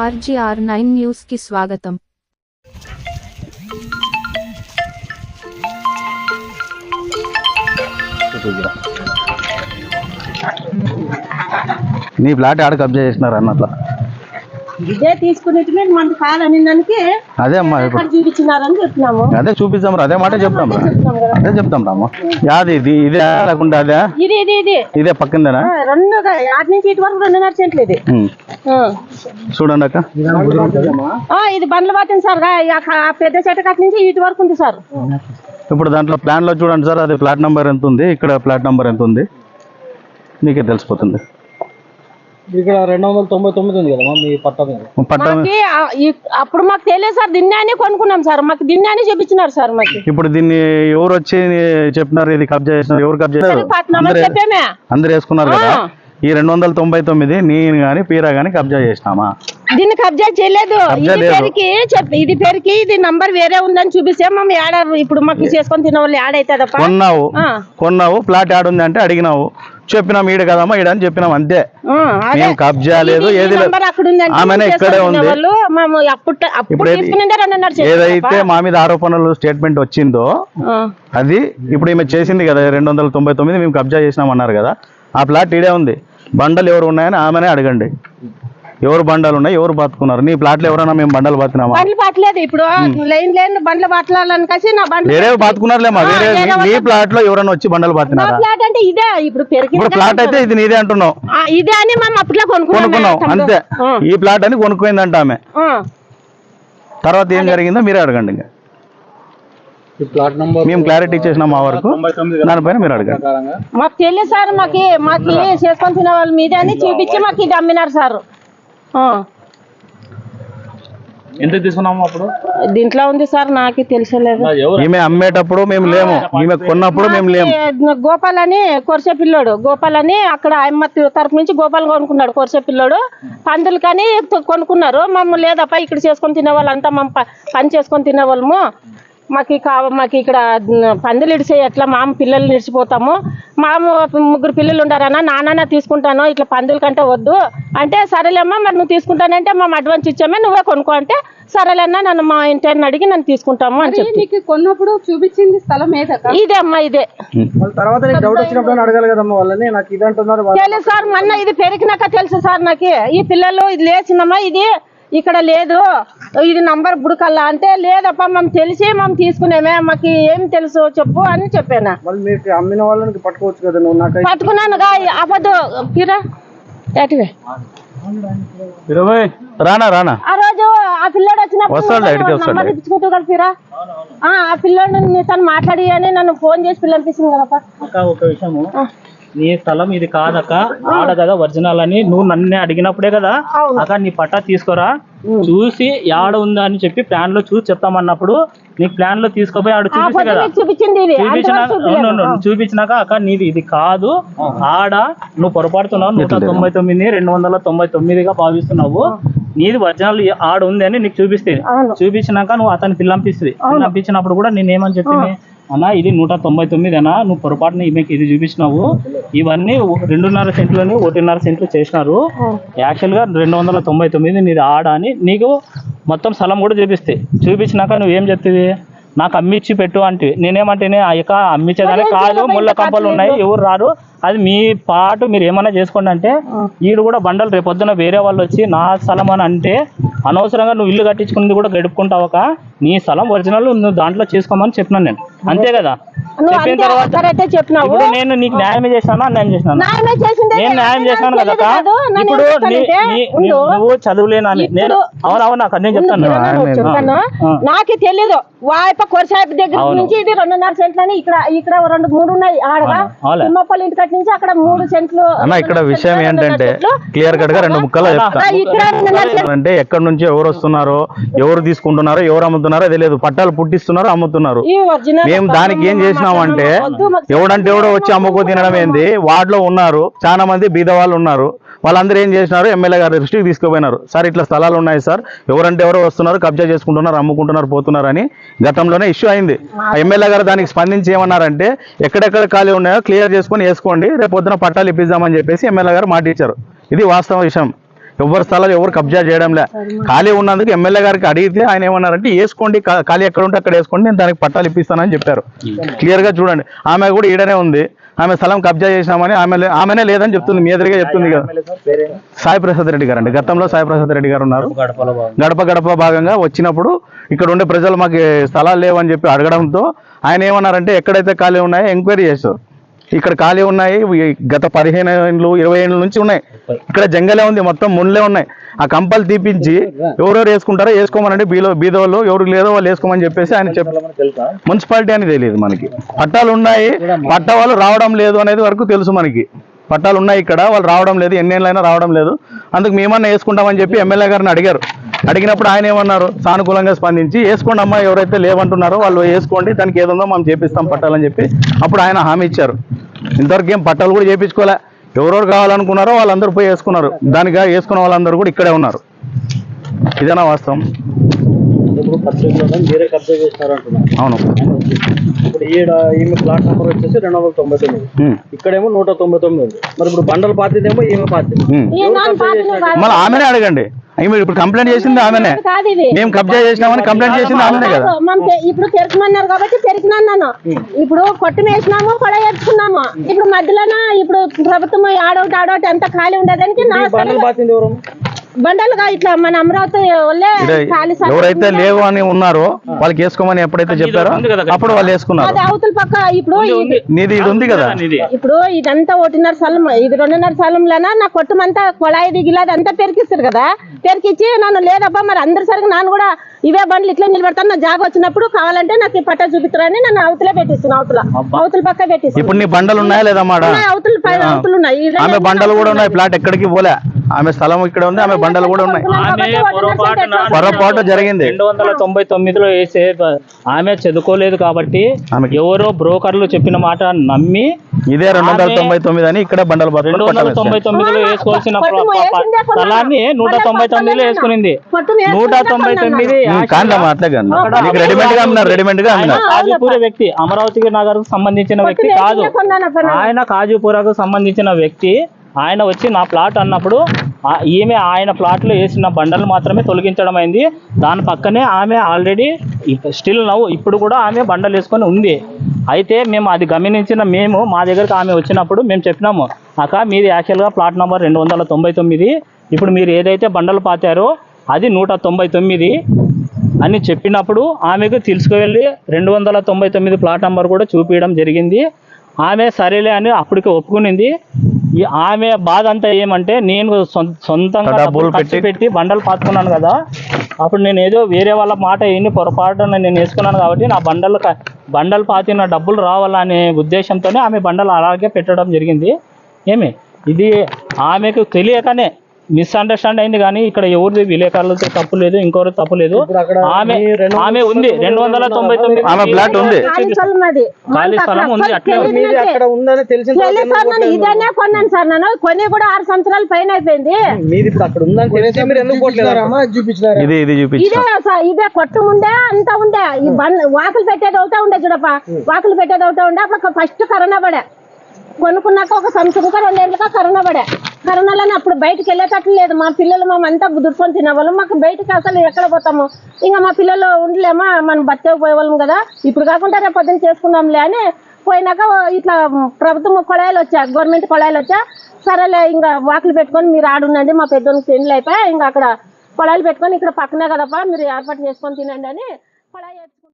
RGR9 news కి స్వాగతం. నీ ఫ్లాట్ ఆడ కబ్జా చేసినారు అన్నట్లా ఇదే తీసుకునేది మన కాదని దానికి అదే అమ్మా ఇప్పుడు చూపించినారని చెప్తున్నాము. అదే చూపిస్తాం రా, అదే మాట చెప్తాం రా, అదే చెప్తాం రాము. యాది ఇది ఇదే లేకుండా అదే ఇది ఇది ఇది ఇదే పక్కిందేనా? రెండు అటు నుంచి ఇటు వరకు 2.5 సెంట్లు ఇది. చూడండి అక్క, ఇది బండ్ల బాటింది సార్. ఆ పెద్ద చెట్టు అటు నుంచి ఇటు వరకు ఉంది సార్. ఇప్పుడు దాంట్లో ప్లాన్ లో చూడండి సార్, అది ఫ్లాట్ నెంబర్ ఎంత ఉంది, ఇక్కడ ఫ్లాట్ నెంబర్ ఎంత ఉంది మీకే తెలిసిపోతుంది. ఇక్కడ 299 ఉంది కదా మీ పట్టా. అప్పుడు మాకు తెలియదు సార్, దిన్నే కొనుక్కున్నాం సార్. మాకు దిన్నే చూపించినారు సార్. మాకు ఇప్పుడు దీన్ని ఎవరు వచ్చి చెప్పినారు ఇది కబ్జా చేసినారు? ఎవరు కబ్జా చేసినారు? అందరు వేసుకున్నారు కదా. ఈ 299 నేను గాని పీరా గాని కబ్జా చేసినామా? దీన్ని కబ్జా చేయలేదు. ఇది పేరుకి ఇది నంబర్ వేరే ఉందని చూపిస్తే మేము యాడ ఇప్పుడు మాకు చేసుకొని తినే వాళ్ళు యాడ్ అవుతుందప్ప. కొన్నావు ప్లాట్ యాడ్ ఉంది అంటే అడిగినావు, చెప్పినాం ఈడ కదమ్మా ఈడ అని చెప్పినాం అంతే. మేము కబ్జా లేదు ఏది లేదు, ఆమెనే ఇక్కడే ఉంది. ఏదైతే మా మీద ఆరోపణలు స్టేట్మెంట్ వచ్చిందో అది ఇప్పుడు ఈమె చేసింది కదా. 299 మేము కబ్జా చేసినాం అన్నారు కదా, ఆ ప్లాట్ ఈడే ఉంది. బండలు ఎవరు ఉన్నాయని ఆమెనే అడగండి. ఎవరు బండలు ఉన్నాయి, ఎవరు బతుకున్నారు? నీ ప్లాట్లు ఎవరైనా మేము బండలు బతినామా? బండ్లు పట్టలేదు. ఇప్పుడు లైన్ బండ్లు పట్టాలని కలిసి నా బండ్లు వేరే బతుకున్నారులేమా. వేరే నీ ప్లాట్ లో ఎవరైనా వచ్చి బండలు బతినారా? ప్లాట్ అంటే ఇదే. ఇప్పుడు ప్లాట్ అయితే ఇది నీదే అంటున్నావు. ఇదే అని మేము అప్పట్లో కొనుక్కున్నాం అంతే. ఈ ప్లాట్ అని కొనుక్కోయిందంట ఆమె. తర్వాత ఏం జరిగిందో మీరే అడగండి. ఇంకా మేము క్లారిటీ ఇచ్చేసినాం మా వరకు, దానిపైన మీరు అడగండి. మాకు తెలియదు సార్. మాకు చేసుకొని తినే వాళ్ళ మీద అని చూపించి మాకు ఇది అమ్మినారు సార్. ఎంత తీసుకున్నాము అప్పుడు? దీంట్లో ఉంది సార్, నాకు తెలిసలేదు. ఈమె అమ్మేటప్పుడు మేము లేము, ఈమె కొన్నప్పుడు మేము లేము. గోపాల్ అని కొరసే పిల్లోడు, గోపాల్ అని అక్కడ అమ్మ తరపు నుంచి గోపాల్ కొనుక్కున్నాడు. కొరసే పిల్లోడు పందులు కానీ కొనుక్కున్నారు. మమ్మల్ని లేదప్ప ఇక్కడ చేసుకొని తినేవాళ్ళంతా మేము పని చేసుకొని తినేవాళ్ళము. మాకు ఇక్కడ పందులు ఇడిసే ఎట్లా మామ పిల్లలు నిడిచిపోతాము. మామ 3 పిల్లలు ఉండారన్నా, నాన్న తీసుకుంటాను ఇట్లా పందుల కంటే వద్దు అంటే, సరేలేమ్మా మరి నువ్వు తీసుకుంటానంటే మేము అడ్వాన్స్ ఇచ్చామే, నువ్వే కొనుక్కో అంటే, సరేలేన్నా నన్ను మా ఇంటిని అడిగి నన్ను తీసుకుంటాము అని చెప్పి కొన్నప్పుడు చూపించింది స్థలం ఇదే అమ్మా. ఇదే తెలుసు సార్, మొన్న ఇది పెరిగినాక తెలుసు సార్ నాకు. ఈ పిల్లలు ఇది లేచిందమ్మా, ఇది ఇక్కడ లేదు, ఇది నంబర్ బుడకల్లా అంటే, లేదప్ప మేము తెలిసి మేము తీసుకునేమే, మాకు ఏం తెలుసు చెప్పు అని చెప్పాను. అమ్మిన వాళ్ళని పట్టుకోవచ్చు కదా. పట్టుకున్నానుగా అబద్దు పిరా ఏటివే రానా ఆ రోజు ఆ పిల్లోడు వచ్చినప్పుడు ఇచ్చుకుంటూ కలిపిరా. ఆ పిల్లోడు తను మాట్లాడి అని నన్ను ఫోన్ చేసి పిల్లలు తీసుకుంది కదప్ప. ఒక విషయము, నీ స్థలం ఇది కాదక్క, ఆడ కదా ఒరిజినల్ అని నువ్వు నన్నే అడిగినప్పుడే కదా అక్క నీ పట్టా తీసుకోరా, చూసి యాడ ఉందా అని చెప్పి ప్లాన్ లో చూసి చెప్తామన్నప్పుడు నీ ప్లాన్ లో తీసుకోపోయి ఆడ చూపిస్తే కదా. చూపించినాక అక్క నీది ఇది కాదు, ఆడ నువ్వు పొరపాడుతున్నావు, 199 299గా భావిస్తున్నావు, నీది ఒరిజినల్ ఆడ ఉంది అని నీకు చూపిస్తే, చూపించినాక నువ్వు అతని పిల్లంపిస్తుంది. పిల్లంపించినప్పుడు కూడా నేనేమని చెప్పింది అన్నా, ఇది 199 అన్నా, నువ్వు పొరపాటున ఈమెకి ఇది చూపించినావు, ఇవన్నీ 2.5 సెంట్లని 1.5 సెంట్లు చేసినారు, యాక్చువల్ గా 299 నీది ఆడ అని నీకు మొత్తం స్థలం కూడా చూపించినాక నువ్వేం చెప్తుంది, నాకు అమ్మిచ్చి పెట్టు అంటే. నేనేమంటేనే ఆ యొక్క అమ్మించేదాన్ని కాదు, ముళ్ళ కంపలు ఉన్నాయి, ఎవరు రారు, అది మీ పాటు మీరు ఏమన్నా చేసుకోండి అంటే, ఈడు కూడా బండలు రేపొద్దున వేరే వాళ్ళు వచ్చి నా స్థలం అని అంటే, అనవసరంగా నువ్వు ఇల్లు కట్టించుకున్నది కూడా గడుపుకుంటావక, నీ స్థలం ఒరిజినల్ నువ్వు దాంట్లో చేసుకోమని చెప్పినాను నేను, అంతే కదా. చెప్పిన తర్వాత ఇప్పుడు నేను నీకు న్యాయమే చేసినాను, అన్యాయం చేసినాను? నేను న్యాయం చేసినాను కదా. ఇప్పుడు నువ్వు చదువులేనని నేను అవునవును నాకు అన్నీ చెప్తాను. నాకు తెలియదు వాయిప కొరసాయిపు దగ్గర నుంచి ఇది 2.5 సెంట్లు అని ఇక్కడ 2-3 ఉన్నాయి. ఆడగా తిమ్మపల్లి ఇంటి కట్టి నుంచి అక్కడ 3 సెంట్లు. ఇక్కడ విషయం ఏంటంటే క్లియర్ కట్ గా 2 ముక్కలు చెప్తాను. అంటే ఎక్కడి నుంచి ఎవరు వస్తున్నారో, ఎవరు తీసుకుంటున్నారో, ఎవరు అమ్ముతున్నారో తెలియదు, పట్టాలు పుట్టిస్తున్నారో అమ్ముతున్నారు. మేము దానికి ఏం చేసినామంటే, ఎవడంటే ఎవడో వచ్చి అమ్ముకో తినడం ఏంది, వార్డులో ఉన్నారు చాలా మంది బీద వాళ్ళు ఉన్నారు, వాళ్ళందరూ ఏం చేసినారు, ఎమ్మెల్యే గారి దృష్టికి తీసుకుపోయినారు. సార్ ఇట్లా స్థలాలు ఉన్నాయి సార్, ఎవరంటే ఎవరో వస్తున్నారు, కబ్జా చేసుకుంటున్నారు, అమ్ముకుంటున్నారు, పోతున్నారు అని గతంలోనే ఇష్యూ అయింది. ఎమ్మెల్యే గారు దానికి స్పందించి ఏమన్నారంటే, ఎక్కడెక్కడ ఖాళీ ఉన్నాయో క్లియర్ చేసుకొని వేసుకోండి, రేపు పొద్దున పట్టాలు ఇప్పిద్దామని చెప్పేసి ఎమ్మెల్యే గారు మాట ఇచ్చారు. ఇది వాస్తవ విషయం. ఎవరి స్థలాలు ఎవరు కబ్జా చేయడంలే. ఖాళీ ఉన్నందుకు ఎమ్మెల్యే గారికి అడిగితే ఆయన ఏమన్నారంటే వేసుకోండి, ఖాళీ ఎక్కడ ఉంటే అక్కడ వేసుకోండి, నేను దానికి పట్టాలు ఇప్పిస్తానని చెప్పారు. క్లియర్ గా చూడండి, ఆమె కూడా ఈడనే ఉంది, ఆమె స్థలం కబ్జా చేసినామని ఆమెనే లేదని చెప్తుంది, మీ ఎదురుగా చెప్తుంది కదా. సాయి ప్రసాద్ రెడ్డి గారు అండి, గతంలో సాయి ప్రసాద్ రెడ్డి గారు ఉన్నారు. గడప భాగంగా వచ్చినప్పుడు ఇక్కడ ఉండే ప్రజలు మాకు స్థలాలు లేవని చెప్పి అడగడంతో ఆయన ఏమన్నారంటే ఎక్కడైతే ఖాళీ ఉన్నాయో ఎంక్వైరీ చేశారు. ఇక్కడ ఖాళీ ఉన్నాయి, గత 15 ఏళ్ళు 20 ఏళ్ళ నుంచి ఉన్నాయి. ఇక్కడ జంగలే ఉంది, మొత్తం ముళ్ళే ఉన్నాయి. ఆ కంపలు తీపించి ఎవరెవరు వేసుకుంటారో వేసుకోమనండి, బీదోళ్ళు ఎవరికి లేదో వాళ్ళు వేసుకోమని చెప్పేసి ఆయన మున్సిపాలిటీ అని తెలియదు మనకి. పట్టాలు ఉన్నాయి, పట్టా వాళ్ళు రావడం లేదు అనేది వరకు తెలుసు మనకి. పట్టాలు ఉన్నాయి ఇక్కడ, వాళ్ళు రావడం లేదు, ఎన్నేళ్ళైనా రావడం లేదు, అందుకు మేమన్నా వేసుకుంటామని చెప్పి ఎమ్మెల్యే గారిని అడిగారు. అడిగినప్పుడు ఆయన ఏమన్నారు, సానుకూలంగా స్పందించి వేసుకోండి అమ్మా, ఎవరైతే లేవంటున్నారో వాళ్ళు వేసుకోండి, దానికి ఏదుందో మనం చేపిస్తాం పట్టాలని చెప్పి అప్పుడు ఆయన హామీ ఇచ్చారు. ఇంతవరకు ఏం పట్టాలు కూడా చేయించుకోలే. ఎవరెవరు కావాలనుకున్నారో వాళ్ళందరూ పోయి వేసుకున్నారు. దానిగా వేసుకున్న వాళ్ళందరూ కూడా ఇక్కడే ఉన్నారు. ఇదేనా వాస్తవం? మీరే కబ్జా చేస్తారు అంటున్నారు. అవును. ఇప్పుడు ఈమె ప్లాట్ నెంబర్ వచ్చేసి 299, ఇక్కడేమో 199 ఉంది. మరి ఇప్పుడు బండలు పాతిదేమో ఈమె పాతి. మళ్ళీ ఆమెనే అడగండి, ఇప్పుడు కంప్లైంట్ చేసింది ఆమెనే, మేము కబ్జా చేసినామని కంప్లైంట్ చేసింది ఆమెనే కదా. ఇప్పుడు తెరకమన్నారు కాబట్టి తెరికినాను. ఇప్పుడు కొట్టు వేసినాము, పొడ వేసుకున్నాము. ఇప్పుడు మధ్యలోన ఇప్పుడు ప్రభుత్వం ఆడోటి అంతా ఖాళీ ఉండడానికి బండలు పాతింది ఎవరు? బండలుగా ఇట్లా మన అమరావతి ఎవరైతే లేవు అని ఉన్నారో వాళ్ళకి వేసుకోమని ఎప్పుడైతే చెప్పారో అప్పుడు వాళ్ళు వేసుకున్నారు. అవతల పక్క ఇప్పుడు నీది ఇది ఉంది కదా, ఇప్పుడు ఇదంతా 1.5 స్థలం, ఇది 2.5 స్థలంలోనా నా కొట్టమంతా కొళాయి దిగిలాది అంతా పెరికిస్తారు కదా. పెరికిచ్చి నన్ను లేదబ్బా మరి అందరి సరిగ్గా నాన్న కూడా ఇవే బండ్లు ఇట్లా నిలబెడతాను, నా జాగ వచ్చినప్పుడు కావాలంటే నాకు ఈ పట్టా చూపిస్తారని నన్ను అవతలే పెట్టిస్తున్నాను, అవతల పక్క పెట్టిస్తాను. ఇప్పుడు నీ బండలు ఉన్నాయా లేదా మాట? అవతలు ఉన్నాయి, ఆమె బండలు కూడా ఉన్నాయి, ప్లాట్ ఎక్కడికి పోలే, ఆమె స్థలం ఇక్కడ ఉంది, ఆమె బండలు కూడా ఉన్నాయి. పొరపాటు జరిగింది. 299లో వేసే ఆమె చదువుకోలేదు కాబట్టి ఎవరో బ్రోకర్లు చెప్పిన మాట నమ్మి ఇదే 299 అని ఇక్కడ బండలు 299లో వేసుకోవాల్సిన స్థలాన్ని 199లో వేసుకునింది. 199 రెడీమేడ్ గా కాజీపూర వ్యక్తి, అమరావతి నగర్ సంబంధించిన వ్యక్తి కాదు ఆయన, కాజీపూరకు సంబంధించిన వ్యక్తి. ఆయన వచ్చి నా ప్లాట్ అన్నప్పుడు ఈమె ఆయన ప్లాట్లో వేసిన బండలు మాత్రమే తొలగించడం అయింది. దాని పక్కనే ఆమె ఆల్రెడీ స్టిల్ నవ్వు ఇప్పుడు కూడా ఆమె బండలు వేసుకొని ఉంది. అయితే మేము అది గమనించిన మా దగ్గరకు ఆమె వచ్చినప్పుడు మేము చెప్పినాము, అక్క మీది యాక్చువల్గా ప్లాట్ నెంబర్ 299, ఇప్పుడు మీరు ఏదైతే బండలు పాతారో అది 199 అని చెప్పినప్పుడు ఆమెకు తీసుకువెళ్ళి 299 ప్లాట్ నెంబర్ కూడా చూపించడం జరిగింది. ఆమె సరేలే అని అప్పటికి ఒప్పుకునింది. ఆమె బాధ అంతా ఏమంటే నేను సొంతంగా డబ్బులు పెట్టి బండలు పాతుకున్నాను కదా, అప్పుడు నేను ఏదో వేరే వాళ్ళ మాట ఎన్ని పొరపాటున నేను వేసుకున్నాను కాబట్టి నా బండలు పాతిన డబ్బులు రావాలనే ఉద్దేశంతోనే ఆమె బండలు అలాగే పెట్టడం జరిగింది. ఇది ఆమెకు తెలియకనే మిస్అండర్స్టాండ్ అయింది, కానీ ఇక్కడ ఎవరిది విలేకరులతో తప్పు లేదు, ఇంకొకరు తప్పు లేదు. ఆమె ఉంది 299 ఆమె ఫ్లాట్ ఉంది, ఖాళీ స్థలం ఉంది. అట్లే ఇదనే కొన్నాను సార్, నేను కొని కూడా 6 సంవత్సరాల పైన అయిపోయింది. ఇదే కొట్టు ముందే అంతా ఉండే, ఈ వాకులు పెట్టేది అవుతా ఉండే చూడప్ప, వాకులు పెట్టేది అవుతా ఉండే. అప్పుడు ఫస్ట్ కరోనా పడే, కొనుక్కున్నాక 1 సంవత్సరంగా 2 ఏళ్ళుగా కరోనా పడే. కరోనాలోనే అప్పుడు బయటకు వెళ్ళేటట్లు లేదు, మా పిల్లలు మేమంతా దుర్కొని తినేవాళ్ళం, మాకు బయటకు అసలు ఎక్కడ పోతాము, ఇంకా మా పిల్లలు ఉండలేమా, మనం బతికి పోయేవాళ్ళం కదా, ఇప్పుడు కాకుండా రేపు పొద్దున్న చేసుకుందాంలే అని పోయినాక ఇట్లా ప్రభుత్వం కొళాయిలు వచ్చా, గవర్నమెంట్ కొళాయిలు వచ్చా, సరేలే ఇంకా వాకులు పెట్టుకొని మీరు ఆడుండండి, మా పెద్దోళ్ళకి పెళ్ళి అయిపోయి ఇంకా అక్కడ కొళాయిలు పెట్టుకొని ఇక్కడ పక్కనే కదప్ప మీరు ఏర్పాటు చేసుకొని తినండి అని కొళాయి